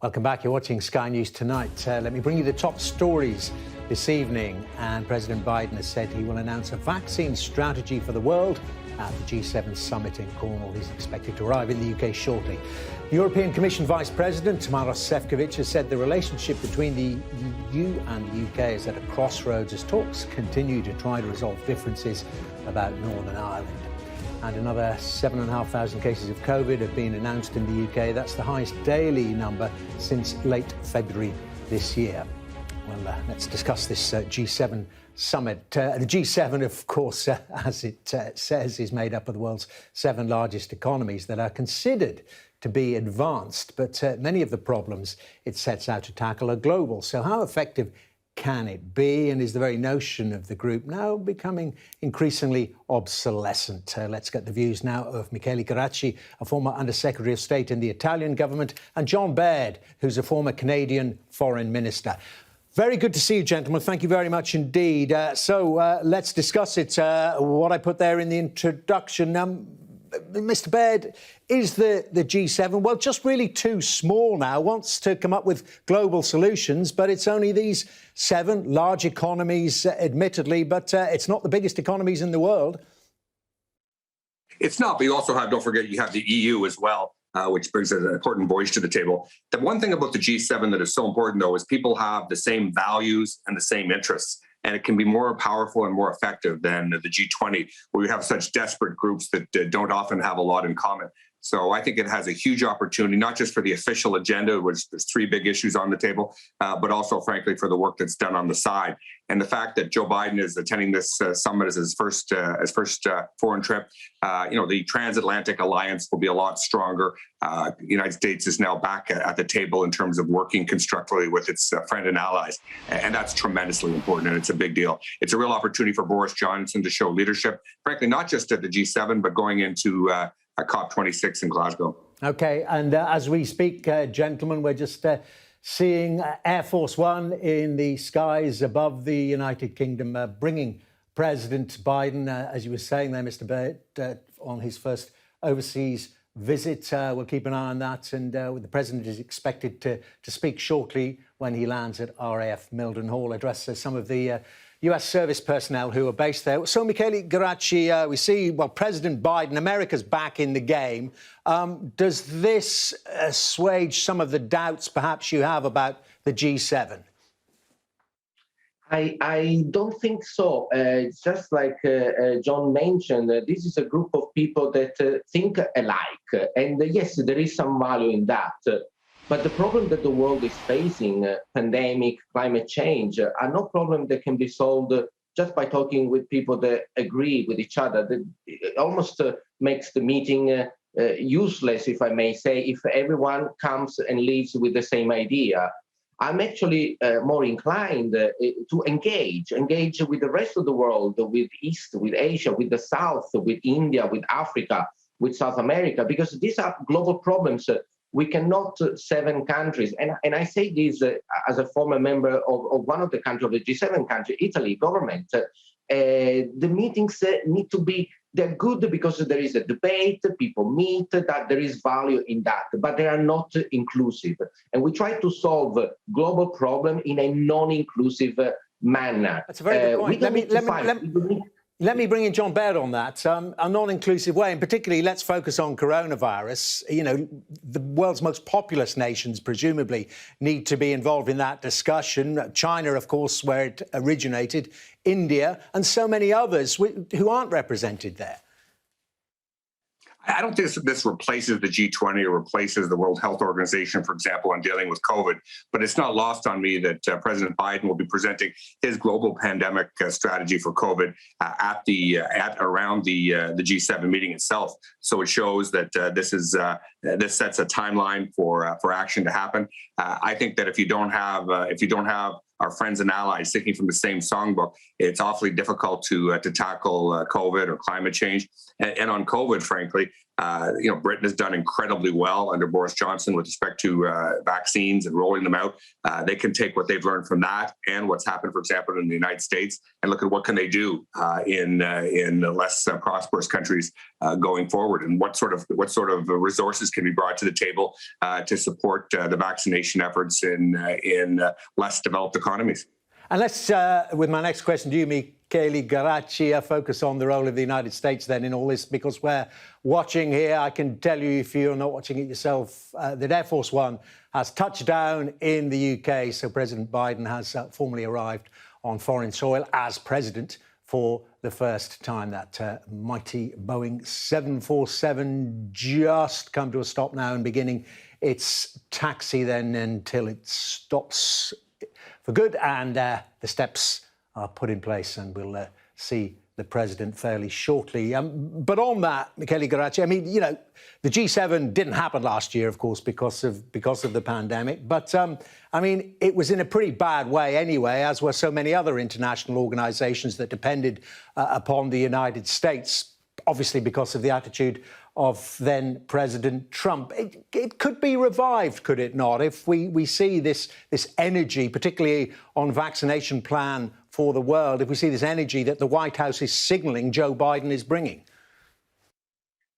Welcome back. You're watching Sky News Tonight. Let me bring you the top stories this evening. And President Biden has said he will announce a vaccine strategy for the world at the G7 summit in Cornwall. He's expected to arrive in the UK shortly. The European Commission Vice President Maros Sefcovic has said the relationship between the EU and the UK is at a crossroads as talks continue to try to resolve differences about Northern Ireland. And another 7,500 cases of COVID have been announced in the UK. That's the highest daily number since late February this year. Well, let's discuss this G7 summit. The G7, of course, as it says, is made up of the world's 7 largest economies that are considered to be advanced. But many of the problems it sets out to tackle are global. So how effective can it be? And is the very notion of the group now becoming increasingly obsolescent? Let's get the views now of Michele Carracci, a former Under-Secretary of State in the Italian government, and John Baird, who's a former Canadian foreign minister. Very good to see you, gentlemen. Thank you very much indeed. So let's discuss it. What I put there in the introduction. Mr. Baird, is the G7, well, just really too small now, wants to come up with global solutions, but it's only these 7 large economies, admittedly, but it's not the biggest economies in the world. It's not, but you also have, don't forget, you have the EU as well, which brings an important voice to the table. The one thing about the G7 that is so important, though, is people have the same values and the same interests. And it can be more powerful and more effective than the G20, where we have such desperate groups that don't often have a lot in common. So I think it has a huge opportunity, not just for the official agenda, which there's 3 big issues on the table, but also, frankly, for the work that's done on the side. And the fact that Joe Biden is attending this summit as his first foreign trip, the transatlantic alliance will be a lot stronger. The United States is now back at the table in terms of working constructively with its friend and allies. And that's tremendously important, and it's a big deal. It's a real opportunity for Boris Johnson to show leadership, frankly, not just at the G7, but going into COP26 in Glasgow. OK, and as we speak, gentlemen, we're just seeing Air Force One in the skies above the United Kingdom, bringing President Biden, as you were saying there, Mr. Baird, on his first overseas visit. We'll keep an eye on that. And the President is expected to speak shortly when he lands at RAF Mildenhall, address some of the US service personnel who are based there. So, Michele Carracci, we see, well, President Biden, America's back in the game. Does this assuage some of the doubts perhaps you have about the G7? I don't think so. Just like John mentioned, this is a group of people that think alike. And yes, there is some value in that. But the problem that the world is facing, pandemic, climate change, are not problems that can be solved just by talking with people that agree with each other. It almost makes the meeting useless, if I may say, if everyone comes and leaves with the same idea. I'm actually more inclined to engage with the rest of the world, with East, with Asia, with the South, with India, with Africa, with South America, because these are global problems. We cannot 7 countries, and I say this as a former member of one of the countries of the G7 country, Italy government. The meetings need to be, they're good because there is a debate, people meet, that there is value in that, but they are not inclusive. And we try to solve global problem in a non-inclusive manner. That's a very good point. Let me bring in John Baird on that. A non-inclusive way, and particularly let's focus on coronavirus. You know, the world's most populous nations presumably need to be involved in that discussion. China, of course, where it originated, India, and so many others who aren't represented there. I don't think this replaces the G20 or replaces the World Health Organization, for example, on dealing with COVID. But it's not lost on me that President Biden will be presenting his global pandemic strategy for COVID at around the G7 meeting itself. So it shows that this sets a timeline for action to happen. I think that if you don't have our friends and allies singing from the same songbook, it's awfully difficult to tackle COVID or climate change. And on COVID, frankly, Britain has done incredibly well under Boris Johnson with respect to vaccines and rolling them out. They can take what they've learned from that and what's happened, for example, in the United States, and look at what can they do in less prosperous countries going forward, and what sort of resources can be brought to the table to support the vaccination efforts in less developed economies. And let's, with my next question to you, Michele Geraci, focus on the role of the United States then in all this, because we're watching here. I can tell you, if you're not watching it yourself, that Air Force One has touched down in the UK. So President Biden has formally arrived on foreign soil as president for the first time. That mighty Boeing 747 just come to a stop now and beginning its taxi then until it stops for good, and the steps are put in place, and we'll see the president fairly shortly. But on that, Michele Geraci, I mean, the G7 didn't happen last year, of course, because of the pandemic. But I mean, it was in a pretty bad way anyway, as were so many other international organisations that depended upon the United States, obviously because of the attitude of then President Trump. It could be revived, could it not, if we see this energy, particularly on vaccination plan for the world, if we see this energy that the White House is signalling Joe Biden is bringing?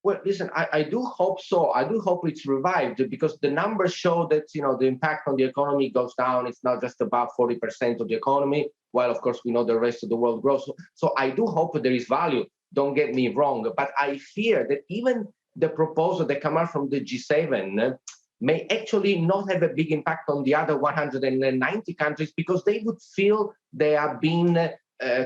Well, listen, I do hope so. I do hope it's revived, because the numbers show that, the impact on the economy goes down. It's not just about 40% of the economy, while, of course, we know the rest of the world grows. So I do hope that there is value. Don't get me wrong, but I fear that even the proposal that come out from the G7 may actually not have a big impact on the other 190 countries, because they would feel they are being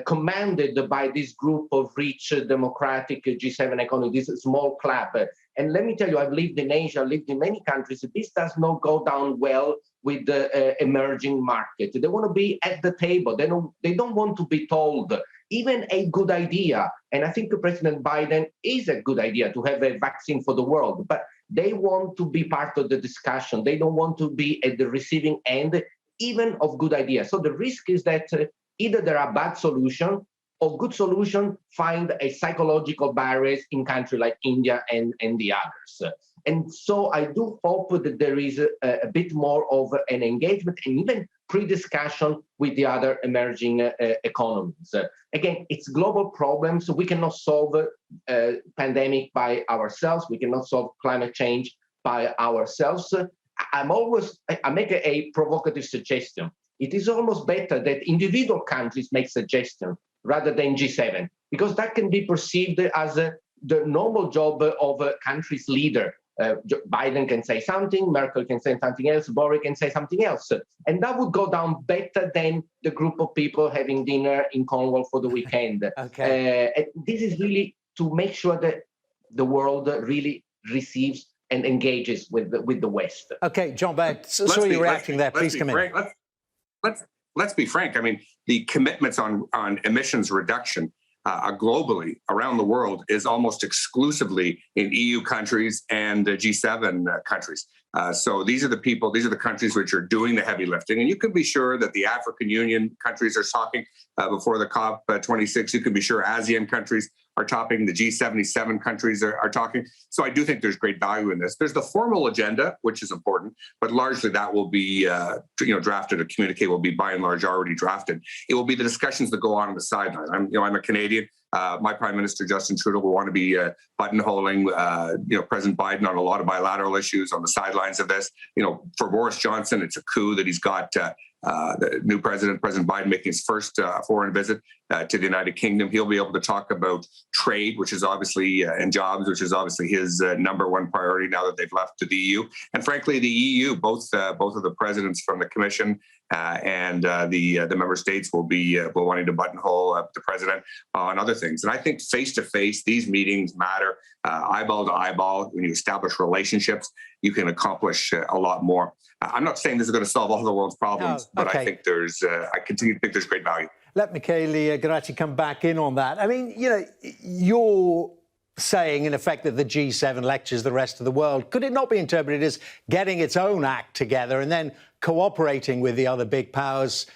commanded by this group of rich democratic G7 economy, this small club. And let me tell you, I've lived in Asia, lived in many countries. This does not go down well with the emerging market. They want to be at the table. They don't want to be told. Even a good idea, and I think President Biden is a good idea to have a vaccine for the world, but they want to be part of the discussion. They don't want to be at the receiving end, even of good ideas. So the risk is that either there are bad solutions or good solutions find a psychological barriers in countries like India and the others. And so I do hope that there is a bit more of an engagement and even pre-discussion with the other emerging economies. Again, it's global problems. So we cannot solve pandemic by ourselves. We cannot solve climate change by ourselves. I make a provocative suggestion. It is almost better that individual countries make suggestions rather than G7, because that can be perceived as the normal job of a country's leader. Biden can say something, Merkel can say something else, Boris can say something else. And that would go down better than the group of people having dinner in Cornwall for the weekend. Okay. This is really to make sure that the world really receives and engages with the West. Okay, John Baird, sorry you're reacting there. Please come in. Let's be frank. I mean, the commitments on emissions reduction globally around the world is almost exclusively in EU countries and G7 countries. So these are the countries which are doing the heavy lifting. And you can be sure that the African Union countries are talking before the COP26. You can be sure ASEAN countries are talking, the G77 countries are talking. So I do think there's great value in this. There's the formal agenda, which is important, but largely that will be drafted. A communique will be by and large already drafted. It will be the discussions that go on the sideline. I'm a Canadian. My Prime Minister, Justin Trudeau, will want to be buttonholing, President Biden on a lot of bilateral issues on the sidelines of this. For Boris Johnson, it's a coup that he's got the new President Biden, making his first foreign visit to the United Kingdom. He'll be able to talk about trade, which is obviously, and jobs, which is obviously his number one priority now that they've left to the EU. And frankly, the EU, both of the presidents from the Commission and the member states will be wanting to buttonhole the president on other things. And I think face-to-face, these meetings matter. Eyeball to eyeball, when you establish relationships, you can accomplish a lot more. I'm not saying this is going to solve all the world's problems, but I think I continue to think there's great value. Let Michele Geraci come back in on that. I mean, you're saying, in effect, that the G7 lectures the rest of the world. Could it not be interpreted as getting its own act together and then cooperating with the other big powers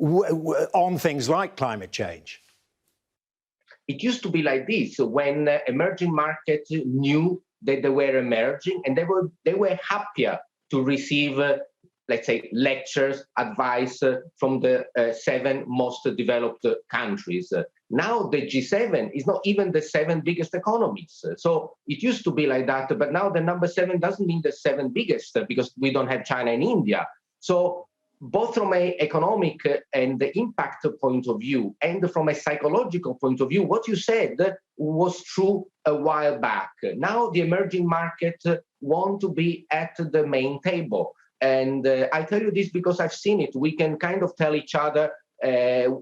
on things like climate change? It used to be like this when emerging markets knew that they were emerging, and they were happier to receive, let's say, lectures, advice from the 7 most developed countries. Now the G7 is not even the 7 biggest economies. So it used to be like that, but now the number 7 doesn't mean the 7 biggest because we don't have China and India. So both from an economic and the impact point of view and from a psychological point of view, what you said was true a while back. Now the emerging markets want to be at the main table. And I tell you this because I've seen it. We can kind of tell each other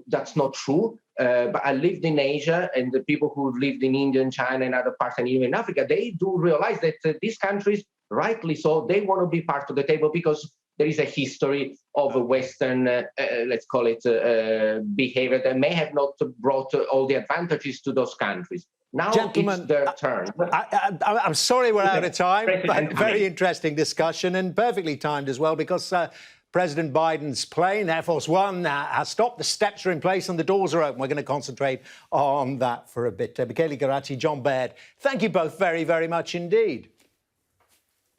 that's not true. But I lived in Asia, and the people who lived in India and China and other parts, and even in Africa, they do realize that these countries, rightly so, they want to be part of the table because there is a history of a Western, let's call it, behavior that may have not brought all the advantages to those countries. Now Gentlemen, it's their turn. I'm sorry we're out of time, but very interesting discussion and perfectly timed as well because President Biden's plane, Air Force One, has stopped. The steps are in place and the doors are open. We're going to concentrate on that for a bit. Michele Geraci, John Baird, thank you both very, very much indeed.